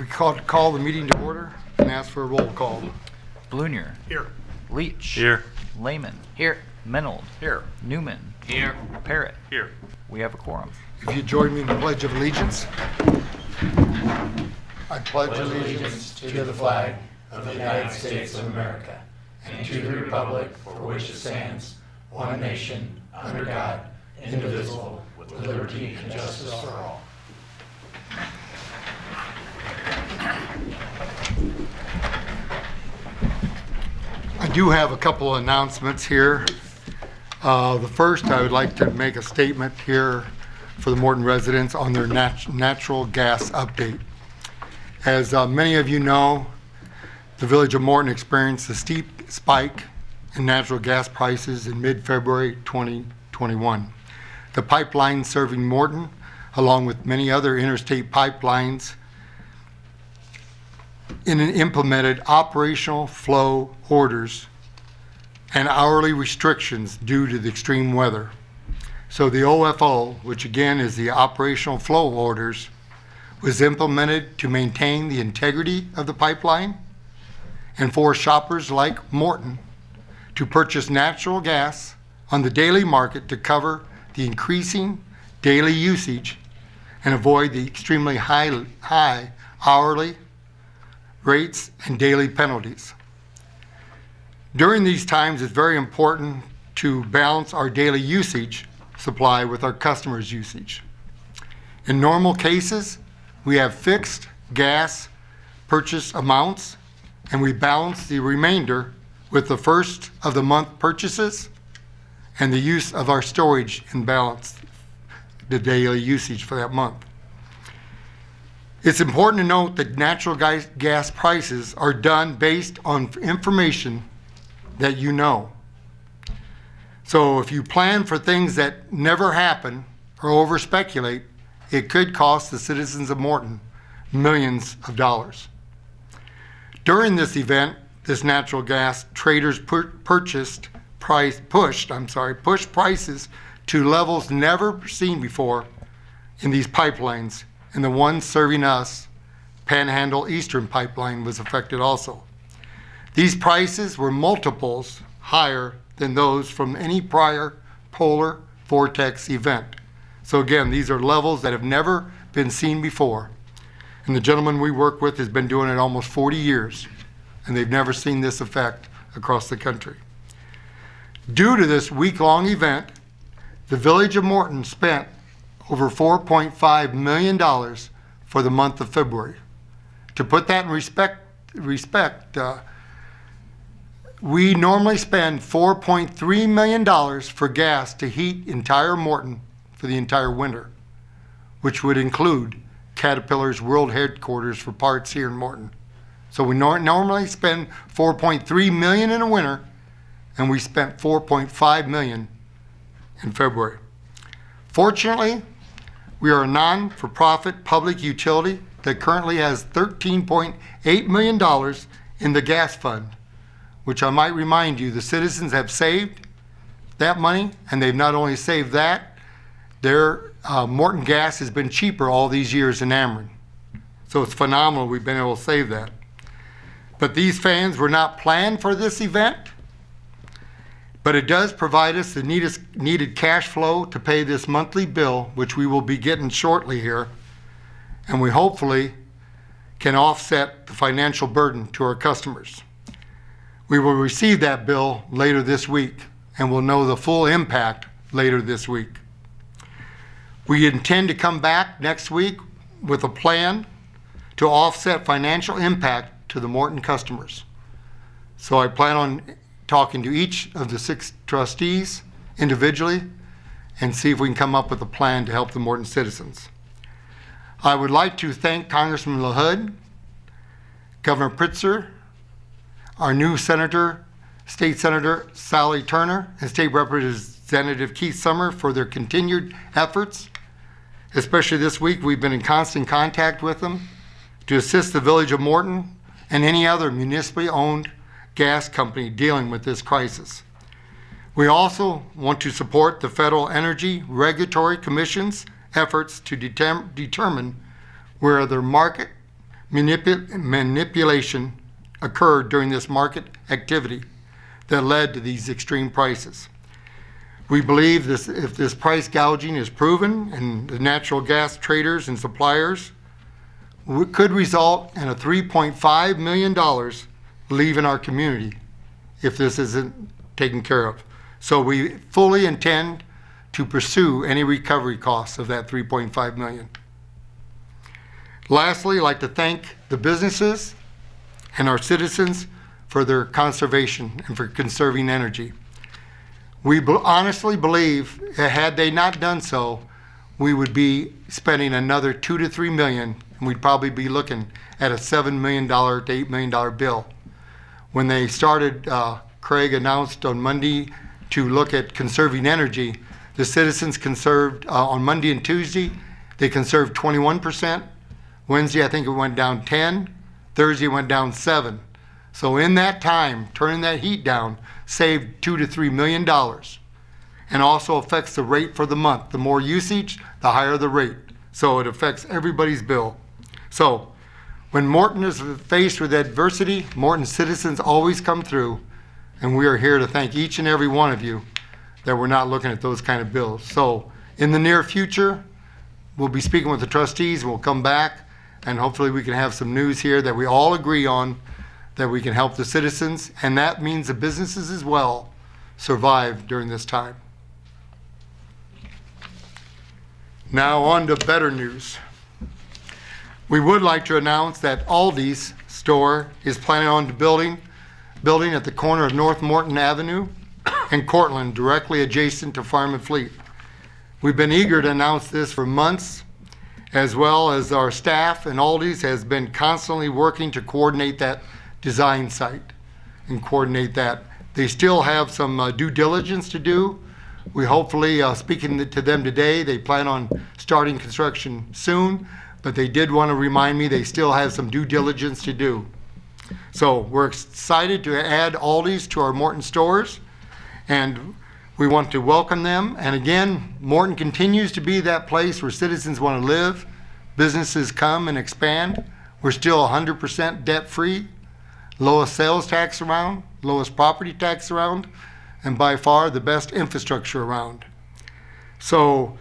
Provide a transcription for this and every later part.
we call the meeting to order and ask for a roll call. Blunier. Here. Leach. Here. Lehman. Here. Menold. Here. Newman. Here. Parrott. Here. We have a quorum. If you join me in the Pledge of Allegiance. I pledge allegiance to the flag of the United States of America and to the republic for which it stands, one nation, under God, indivisible, with liberty and justice for all. I do have a couple of announcements here. The first, I would like to make a statement here for the Morton residents on their natural gas update. As many of you know, the village of Morton experienced a steep spike in natural gas prices in mid-February 2021. The pipeline serving Morton, along with many other interstate pipelines, implemented operational flow orders and hourly restrictions due to the extreme weather. So the OFO, which again is the operational flow orders, was implemented to maintain the integrity of the pipeline and for shoppers like Morton to purchase natural gas on the daily market to cover the increasing daily usage and avoid the extremely high hourly rates and daily penalties. During these times, it's very important to balance our daily usage supply with our customers' usage. In normal cases, we have fixed gas purchase amounts, and we balance the remainder with the first of the month purchases and the use of our storage and balance the daily usage for that month. It's important to note that natural gas prices are done based on information that you know. So if you plan for things that never happen or over speculate, it could cost the citizens of Morton millions of dollars. During this event, this natural gas traders pushed prices to levels never seen before in these pipelines, and the one serving us, Panhandle Eastern Pipeline, was affected also. These prices were multiples higher than those from any prior polar vortex event. So again, these are levels that have never been seen before. And the gentleman we work with has been doing it almost 40 years, and they've never seen this effect across the country. Due to this week-long event, the village of Morton spent over $4.5 million for the month of February. To put that in respect, we normally spend $4.3 million for gas to heat entire Morton for the entire winter, which would include Caterpillar's world headquarters for parts here in Morton. So we normally spend $4.3 million in the winter, and we spent $4.5 million in February. Fortunately, we are a non-for-profit public utility that currently has $13.8 million in the gas fund, which I might remind you, the citizens have saved that money, and they've not only saved that, their Morton gas has been cheaper all these years in Ameren. So it's phenomenal we've been able to save that. But these fans were not planned for this event, but it does provide us the needed cash flow to pay this monthly bill, which we will be getting shortly here, and we hopefully can offset the financial burden to our customers. We will receive that bill later this week, and we'll know the full impact later this week. We intend to come back next week with a plan to offset financial impact to the Morton customers. So I plan on talking to each of the 6 trustees individually and see if we can come up with a plan to help the Morton citizens. I would like to thank Congressman LaHood, Governor Pritzker, our new Senator, State Senator Sally Turner, and State Representative Keith Summer for their continued efforts. Especially this week, we've been in constant contact with them to assist the village of Morton and any other municipally owned gas company dealing with this crisis. We also want to support the Federal Energy Regulatory Commission's efforts to determine where their market manipulation occurred during this market activity that led to these extreme prices. We believe this, if this price gouging is proven and the natural gas traders and suppliers could result in a $3.5 million leaving our community if this isn't taken care of. So we fully intend to pursue any recovery costs of that $3.5 million. Lastly, I'd like to thank the businesses and our citizens for their conservation and for conserving energy. We honestly believe that had they not done so, we would be spending another $2 to $3 million, and we'd probably be looking at a $7 million to $8 million bill. When they started, Craig announced on Monday to look at conserving energy. The citizens conserved on Monday and Tuesday, they conserved 21%. Wednesday, I think it went down 10. Thursday, it went down 7. So in that time, turning that heat down saved $2 to $3 million, and also affects the rate for the month. The more usage, the higher the rate. So it affects everybody's bill. So when Morton is faced with adversity, Morton citizens always come through, and we are here to thank each and every one of you that we're not looking at those kind of bills. So in the near future, we'll be speaking with the trustees, and we'll come back, and hopefully we can have some news here that we all agree on, that we can help the citizens, and that means the businesses as well survive during this time. Now on to better news. We would like to announce that Aldi's store is planning on building at the corner of North Morton Avenue and Cortland, directly adjacent to Farm and Fleet. We've been eager to announce this for months, as well as our staff and Aldi's has been constantly working to coordinate that design site and coordinate that. They still have some due diligence to do. We hopefully, speaking to them today, they plan on starting construction soon, but they did want to remind me they still have some due diligence to do. So we're excited to add Aldi's to our Morton stores, and we want to welcome them. And again, Morton continues to be that place where citizens want to live, businesses come and expand. We're still 100% debt-free, lowest sales tax around, lowest property tax around, and by far the best infrastructure around. So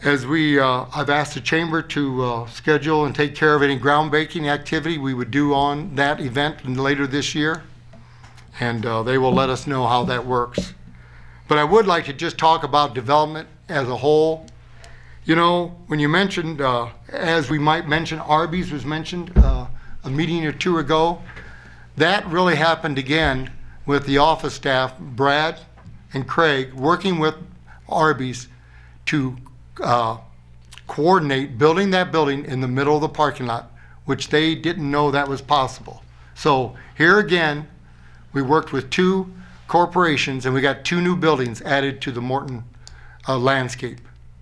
as I've asked the chamber to schedule and take care of any groundbreaking activity we would do on that event later this year, and they will let us know how that works. But I would like to just talk about development as a whole. You know, when you mentioned, as we might mention, Arby's was mentioned a meeting or two ago, that really happened again with the office staff, Brad and Craig, working with Arby's to coordinate building that building in the middle of the parking lot, which they didn't know that was possible. So here again, we worked with two corporations and we got 2 new buildings added to the Morton landscape,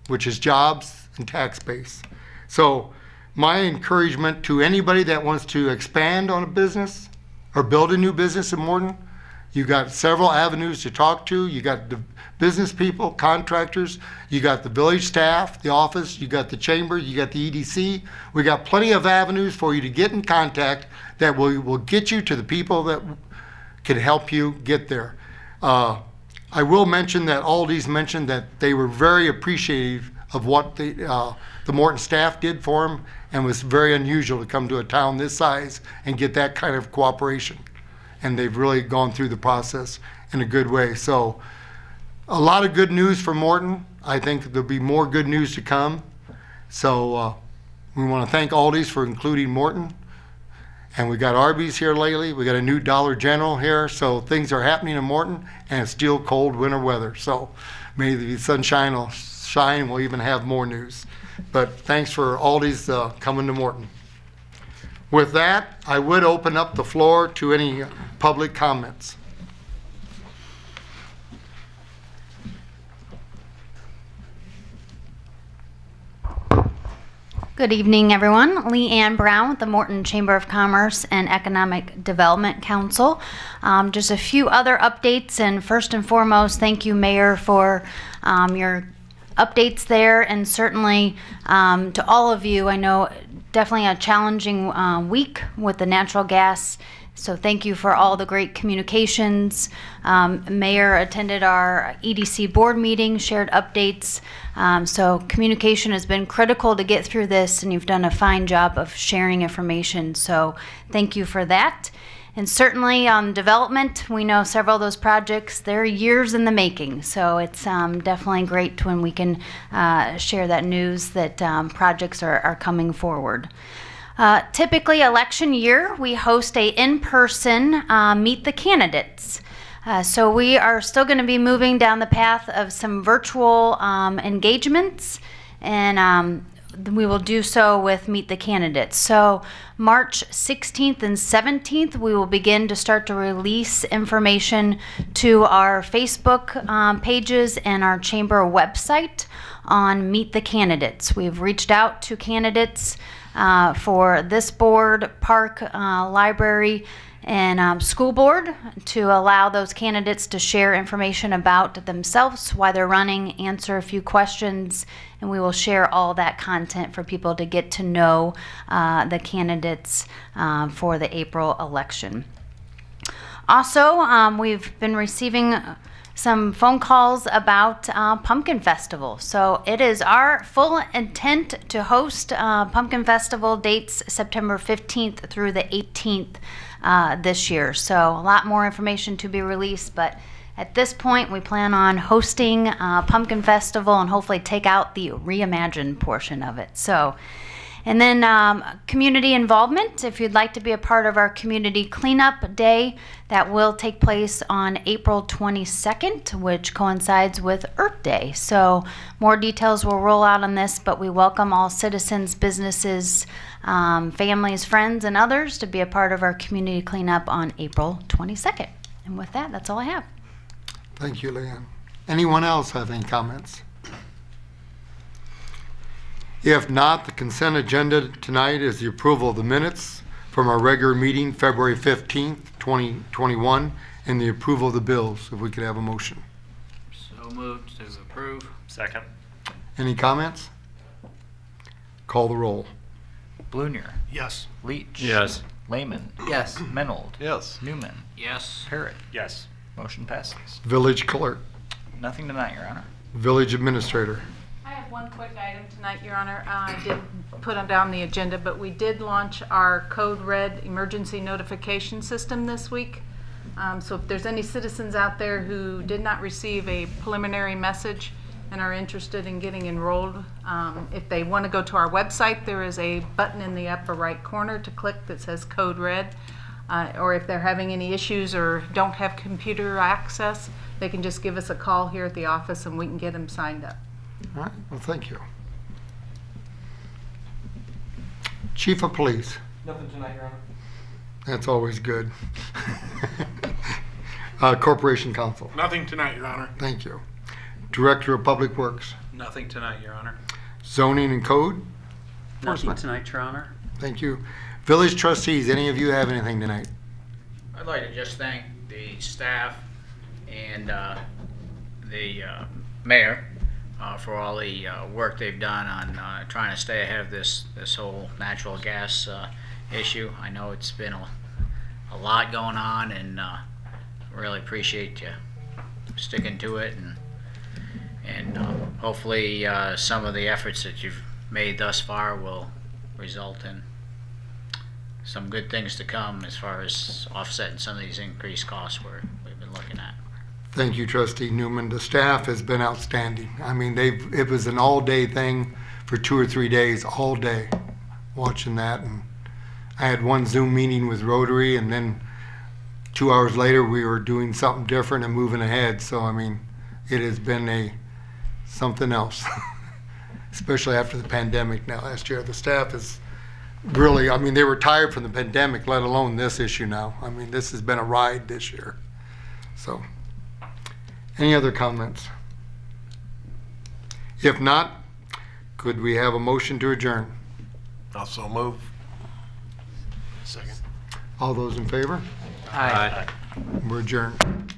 which is jobs and tax base. So my encouragement to anybody that wants to expand on a business or build a new business in Morton, you got several avenues to talk to. You got the business people, contractors, you got the village staff, the office, you got the chamber, you got the EDC. We got plenty of avenues for you to get in contact that will get you to the people that can help you get there. I will mention that Aldi's mentioned that they were very appreciative of what the Morton staff did for them, and was very unusual to come to a town this size and get that kind of cooperation. And they've really gone through the process in a good way. So a lot of good news for Morton. I think there'll be more good news to come. So we want to thank Aldi's for including Morton. And we got Arby's here lately. We got a new Dollar General here. So things are happening in Morton, and it's still cold winter weather. So may the sunshine will shine. We'll even have more news. But thanks for Aldi's coming to Morton. With that, I would open up the floor to any public comments. Good evening, everyone. Lee Ann Brown with the Morton Chamber of Commerce and Economic Development Council. Just a few other updates, and first and foremost, thank you, Mayor, for your updates there, and certainly to all of you. I know definitely a challenging week with the natural gas. So thank you for all the great communications. Mayor attended our EDC board meeting, shared updates. So communication has been critical to get through this, and you've done a fine job of sharing information. So thank you for that. And certainly on development, we know several of those projects, they're years in the making. So it's definitely great when we can share that news that projects are coming forward. Typically, election year, we host a in-person Meet the Candidates. So we are still going to be moving down the path of some virtual engagements, and we will do so with Meet the Candidates. So March 16th and 17th, we will begin to start to release information to our Facebook pages and our chamber website on Meet the Candidates. We've reached out to candidates for this board, park, library, and school board to allow those candidates to share information about themselves, why they're running, answer a few questions, and we will share all that content for people to get to know the candidates for the April election. Also, we've been receiving some phone calls about Pumpkin Festival. So it is our full intent to host Pumpkin Festival dates September 15th through the 18th this year. So a lot more information to be released, but at this point we plan on hosting Pumpkin Festival and hopefully take out the reimagined portion of it. So. And then community involvement, if you'd like to be a part of our community cleanup day, that will take place on April 22nd, which coincides with Earth Day. So more details will roll out on this, but we welcome all citizens, businesses, families, friends, and others to be a part of our community cleanup on April 22nd. And with that, that's all I have. Thank you, Leanne. Anyone else have any comments? If not, the consent agenda tonight is the approval of the minutes from our regular meeting, February 15th, 2021, and the approval of the bills. If we could have a motion. So moved to approve. Second. Any comments? Call the roll. Blunier, Yes. Leach. Yes. Lehman. Yes. Menold. Yes. Newman. Yes. Parrot. Yes. Motion passes. Village clerk. Nothing tonight, Your Honor. Village administrator. I have one quick item tonight, Your Honor. I did put it down the agenda, but we did launch our Code Red emergency notification system this week. So if there's any citizens out there who did not receive a preliminary message and are interested in getting enrolled, if they want to go to our website, there is a button in the upper right corner to click that says Code Red. Or if they're having any issues or don't have computer access, they can just give us a call here at the office and we can get them signed up. All right, well, thank you. Chief of Police. Nothing tonight, Your Honor. That's always good. Corporation Counsel. Nothing tonight, Your Honor. Thank you. Director of Public Works. Nothing tonight, Your Honor. Zoning and Code. Nothing Enforcement. tonight, Your Honor. Thank you. Village Trustees, any of you have anything tonight? I'd like to just thank the staff and the mayor for all the work they've done on trying to stay ahead of this whole natural gas issue. I know it's been a lot going on, and really appreciate you sticking to it, and hopefully some of the efforts that you've made thus far will result in some good things to come as far as offsetting some of these increased costs we've been looking at. Thank you, Trustee Newman. The staff has been outstanding. I mean, it was an all-day thing for 2 or 3 days, all day, watching that. And I had one Zoom meeting with Rotary, and then 2 hours later we were doing something different and moving ahead. So, I mean, it has been something else, especially after the pandemic now last year. The staff is really, I mean, they were tired from the pandemic, let alone this issue now. I mean, this has been a ride this year. So, any other comments? If not, could we have a motion to adjourn? Also move. Second. All those in favor? Aye. We're adjourned.